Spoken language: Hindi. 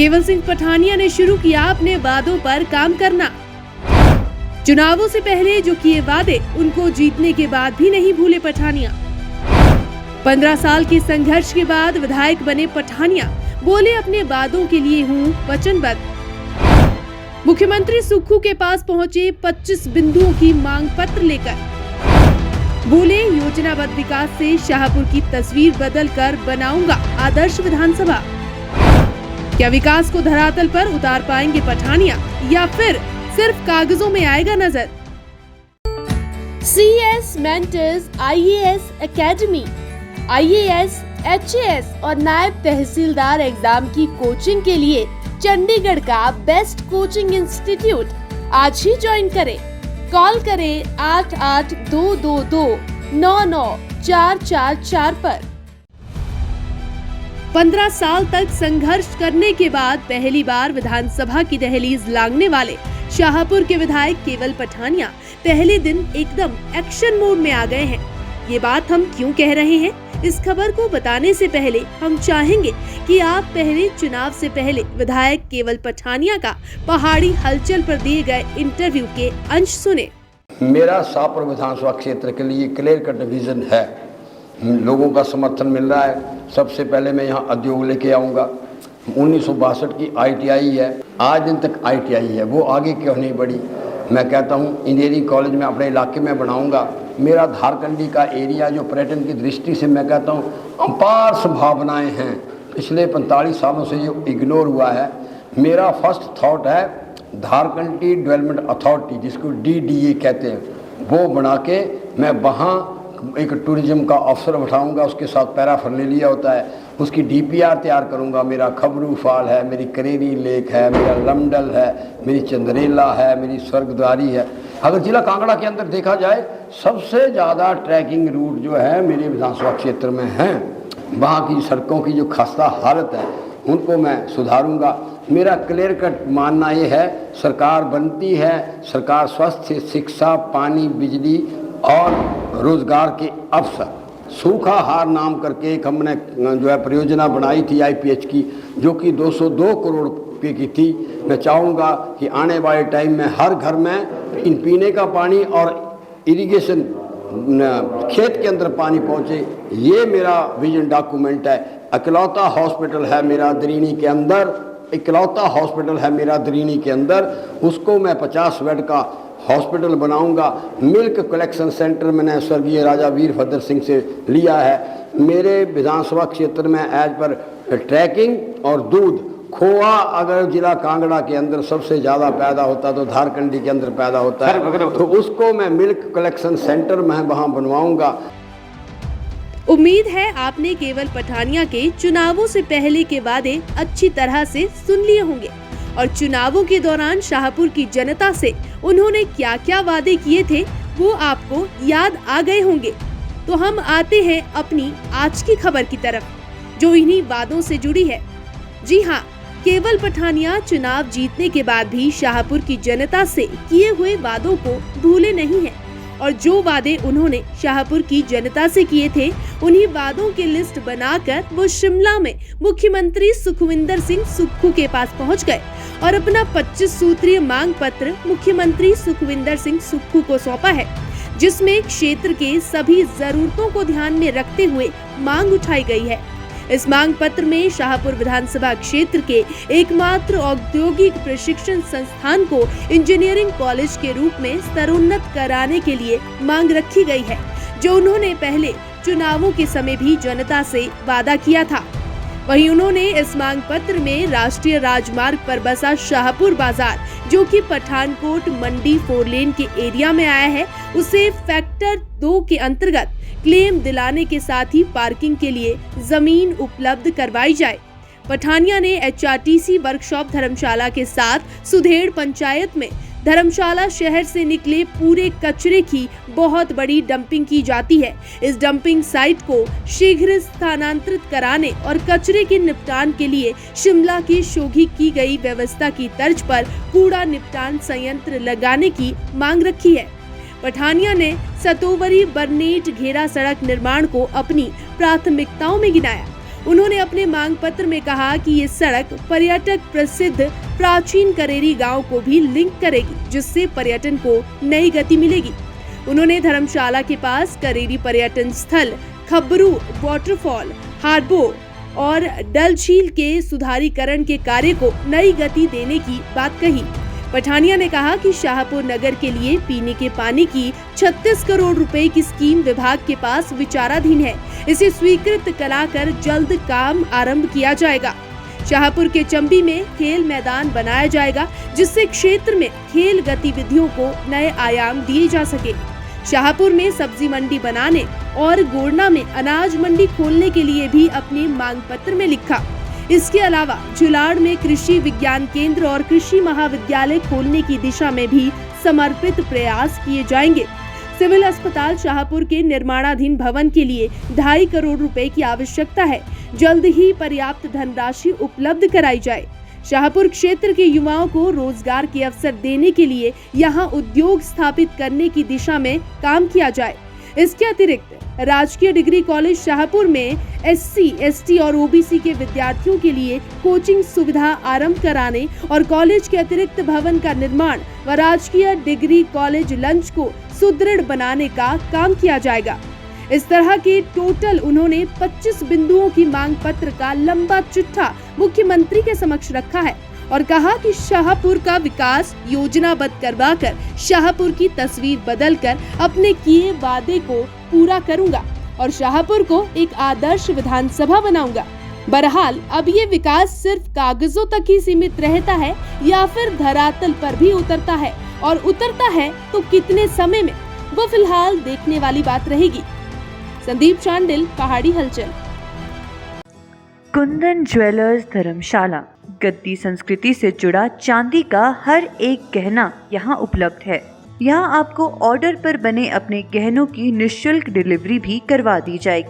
केवल सिंह पठानिया ने शुरू किया अपने वादों पर काम करना। चुनावों से पहले जो किए वादे उनको जीतने के बाद भी नहीं भूले पठानिया। 15 साल के संघर्ष के बाद विधायक बने पठानिया, बोले अपने वादों के लिए हूँ वचनबद्ध। मुख्यमंत्री सुक्खू के पास पहुंचे 25 बिंदुओं की मांग पत्र लेकर, बोले योजनाबद्ध विकास से शाहपुर की तस्वीर बदलकर बनाऊंगा आदर्श विधानसभा। क्या विकास को धरातल पर उतार पाएंगे पठानिया या फिर सिर्फ कागजों में आएगा नजर? CS mentors IAS academy, IAS, HAS और नायब तहसीलदार एग्जाम की कोचिंग के लिए चंडीगढ़ का बेस्ट कोचिंग इंस्टीट्यूट। आज ही ज्वाइन करें। कॉल करें 8822299444 पर। 15 साल तक संघर्ष करने के बाद पहली बार विधानसभा की दहलीज लांघने वाले शाहपुर के विधायक केवल पठानिया पहले दिन एकदम एक्शन मोड में आ गए हैं। ये बात हम क्यों कह रहे हैं, इस खबर को बताने से पहले हम चाहेंगे कि आप पहले चुनाव से पहले विधायक केवल पठानिया का पहाड़ी हलचल पर दिए गए इंटरव्यू के अंश सुने। मेरा शाहपुर विधानसभा क्षेत्र के लिए क्लियर कट विजन है, लोगों का समर्थन मिल रहा है। सबसे पहले मैं यहाँ उद्योग लेके आऊँगा। 1962 की ITI है, आज दिन तक ITI है, वो आगे क्यों नहीं बढ़ी? मैं कहता हूँ इंजीनियरिंग कॉलेज में अपने इलाके में बनाऊँगा। मेरा धारकंडी का एरिया जो पर्यटन की दृष्टि से मैं कहता हूँ अपार संभावनाएँ हैं, पिछले 45 सालों से जो इग्नोर हुआ है। मेरा फर्स्ट थॉट है धारकंडी डेवलपमेंट अथॉरिटी, जिसको DDA कहते हैं, वो बना के मैं वहाँ एक टूरिज्म का अफसर बैठाऊंगा, उसके साथ पैराफर्नेलिया होता है, उसकी DPR तैयार करूंगा। मेरा खबरू फॉल है, मेरी करेरी लेक है, मेरा लमडल है, मेरी चंद्रेला है, मेरी स्वर्गद्वारी है। अगर जिला कांगड़ा के अंदर देखा जाए सबसे ज़्यादा ट्रैकिंग रूट जो है मेरे विधानसभा क्षेत्र में हैं। वहाँ की सड़कों की जो खस्ता हालत है उनको मैं सुधारूंगा। मेरा क्लियर कट मानना ये है, सरकार बनती है, सरकार स्वास्थ्य, शिक्षा, पानी, बिजली और रोजगार के अवसर, सूखा हार नाम करके एक हमने जो है परियोजना बनाई थी IPH की, जो कि 202 करोड़ रुपये की थी। मैं चाहूँगा कि आने वाले टाइम में हर घर में पीने का पानी और इरिगेशन खेत के अंदर पानी पहुँचे, ये मेरा विजन डॉक्यूमेंट है। इकलौता हॉस्पिटल है मेरा दरीनी के अंदर, इकलौता हॉस्पिटल है मेरा दरीनी के अंदर, उसको मैं 50 बेड का हॉस्पिटल बनाऊंगा। मिल्क कलेक्शन सेंटर मैंने स्वर्गीय राजा वीरभद्र सिंह से लिया है। मेरे विधानसभा क्षेत्र में एज पर ट्रैकिंग और दूध, खोआ अगर जिला कांगड़ा के अंदर सबसे ज़्यादा पैदा होता तो धारकंडी के अंदर पैदा होता है, तो उसको मैं मिल्क कलेक्शन सेंटर में वहाँ बनवाऊंगा। उम्मीद है आपने केवल पठानिया के चुनावों से पहले के वादे अच्छी तरह से सुन लिए होंगे और चुनावों के दौरान शाहपुर की जनता से उन्होंने क्या क्या वादे किए थे वो आपको याद आ गए होंगे। तो हम आते हैं अपनी आज की खबर की तरफ, जो इन्हीं वादों से जुड़ी है। जी हाँ, केवल पठानिया चुनाव जीतने के बाद भी शाहपुर की जनता से किए हुए वादों को भूले नहीं हैं और जो वादे उन्होंने शाहपुर की जनता से किए थे उन्हीं वादों की लिस्ट बनाकर वो शिमला में मुख्यमंत्री सुखविंदर सिंह सुक्खू के पास पहुंच गए और अपना 25 सूत्रीय मांग पत्र मुख्यमंत्री सुखविंदर सिंह सुक्खू को सौंपा है, जिसमें क्षेत्र के सभी जरूरतों को ध्यान में रखते हुए मांग उठाई गई है। इस मांग पत्र में शाहपुर विधानसभा क्षेत्र के एकमात्र औद्योगिक प्रशिक्षण संस्थान को इंजीनियरिंग कॉलेज के रूप में स्तरोन्नत कराने के लिए मांग रखी गई है, जो उन्होंने पहले चुनावों के समय भी जनता से वादा किया था। वहीं उन्होंने इस मांग पत्र में राष्ट्रीय राजमार्ग पर बसा शाहपुर बाजार, जो कि पठानकोट मंडी 4 लेन के एरिया में आया है, उसे फैक्टर 2 के अंतर्गत क्लेम दिलाने के साथ ही पार्किंग के लिए जमीन उपलब्ध करवाई जाए। पठानिया ने HRTC वर्कशॉप धर्मशाला के साथ सुधेड़ पंचायत में धर्मशाला शहर से निकले पूरे कचरे की बहुत बड़ी डंपिंग की जाती है। इस डंपिंग साइट को शीघ्र स्थानांतरित कराने और कचरे के निपटान के लिए शिमला की शोघी की गई व्यवस्था की तर्ज पर कूड़ा निपटान संयंत्र लगाने की मांग रखी है। पठानिया ने सतोवरी बरनेट घेरा सड़क निर्माण को अपनी प्राथमिकताओं में गिनाया। उन्होंने अपने मांग पत्र में कहा कि ये सड़क पर्यटक प्रसिद्ध प्राचीन करेरी गांव को भी लिंक करेगी, जिससे पर्यटन को नई गति मिलेगी। उन्होंने धर्मशाला के पास करेरी पर्यटन स्थल, खब्रू वाटरफॉल, हार्बो और डल झील के सुधारीकरण के कार्य को नई गति देने की बात कही। पठानिया ने कहा कि शाहपुर नगर के लिए पीने के पानी की 36 करोड़ रुपए की स्कीम विभाग के पास विचाराधीन है। इसे स्वीकृत कराकर जल्द काम आरंभ किया जाएगा। शाहपुर के चंबी में खेल मैदान बनाया जाएगा, जिससे क्षेत्र में खेल गतिविधियों को नए आयाम दिए जा सके। शाहपुर में सब्जी मंडी बनाने और गोरना में अनाज मंडी खोलने के लिए भी अपने मांग पत्र में लिखा। इसके अलावा जुलाड़ में कृषि विज्ञान केंद्र और कृषि महाविद्यालय खोलने की दिशा में भी समर्पित प्रयास किए जाएंगे। सिविल अस्पताल शाहपुर के निर्माणाधीन भवन के लिए 2.5 करोड़ रुपए की आवश्यकता है। जल्द ही पर्याप्त धनराशि उपलब्ध कराई जाए। शाहपुर क्षेत्र के युवाओं को रोजगार के अवसर देने के लिए यहां उद्योग स्थापित करने की दिशा में काम किया जाए। इसके अतिरिक्त राजकीय डिग्री कॉलेज शाहपुर में SC, ST और OBC के विद्यार्थियों के लिए कोचिंग सुविधा आरंभ कराने और कॉलेज के अतिरिक्त भवन का निर्माण व राजकीय डिग्री कॉलेज लंच को सुदृढ़ बनाने का काम किया जाएगा। इस तरह के टोटल उन्होंने 25 बिंदुओं की मांग पत्र का लंबा चिट्ठा मुख्यमंत्री के समक्ष रखा है और कहा कि शाहपुर का विकास योजनाबद्ध करवाकर शाहपुर की तस्वीर बदलकर अपने किए वादे को पूरा करूंगा और शाहपुर को एक आदर्श विधानसभा बनाऊंगा। बहरहाल अब ये विकास सिर्फ कागजों तक ही सीमित रहता है या फिर धरातल पर भी उतरता है, और उतरता है तो कितने समय में, वो फिलहाल देखने वाली बात रहेगी। संदीप चांडिल, पहाड़ी हलचल। कुंदन ज्वेलर्स धर्मशाला गद्दी संस्कृति से जुड़ा चांदी का हर एक गहना यहाँ उपलब्ध है। यहाँ आपको ऑर्डर पर बने अपने गहनों की निःशुल्क डिलीवरी भी करवा दी जाएगी।